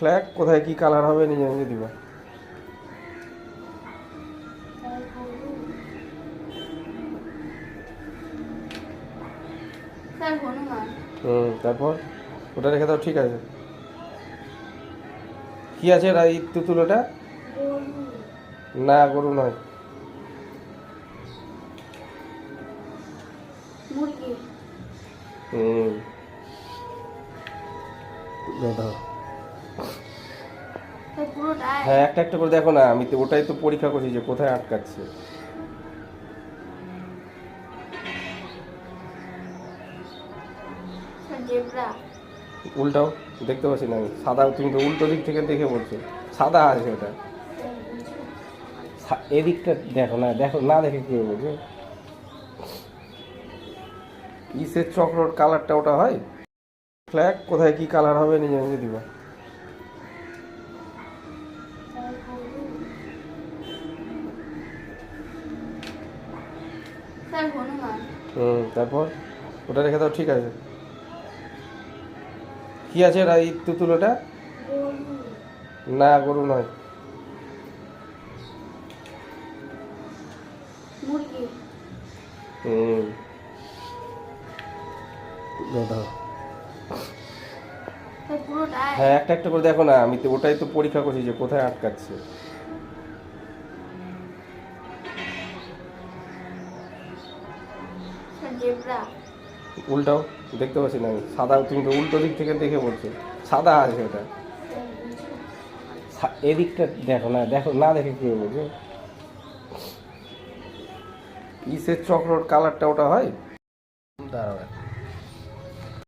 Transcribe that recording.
Flag কোথায় কি colour হবে নিজে নিজে দিবা। স্যার হনুমান। তারপর ওটা রেখে দাও, ঠিক আছে। কি আছে এই তুতুল ওটা? না, গরু নয়। মুরগি। হুম, দাও। স্যার পুরোটাই। হ্যাঁ, একটা একটা করে দেখো না, আমি তো ওটাই তো পরীক্ষা করছি যে কোথায় আটকাচ্ছে। Sir zebra. উল্টাও, দেখতে পাচ্ছি না আমি। সাদা, তুমি তো উল্টো দিক থেকে দেখে বলছো সাদা আছে ওটা। এদিকটা দেখো না, দেখো না দেখে কি বলছো। ইসের চক্রর কালারটা ওটা হয়। ফ্ল্যাগ কোথায় কি কালার হবে নিজে নিজে দিবা। স্যার হনুমান। তারপর ওটা রেখে দাও, ঠিক আছে। কি আছে এই তুতুল ওটা? না, গরু নয়। মুরগি। হুম, দাও। স্যার পুরোটাই। হ্যাঁ, একটা একটা করে দেখো না, আমি তো ওটাই তো পরীক্ষা করছি যে কোথায় আটকাচ্ছে। Sir zebra. উল্টাও, দেখতে পাচ্ছি না আমি। সাদা, তুমি তো উল্টো দিক থেকে দেখে বলছো সাদা আছে ওটা। এদিকটা দেখো না, দেখো না দেখে কি বলছো। ইসের চক্রর কালারটা ওটা হয়। দাঁড়াও।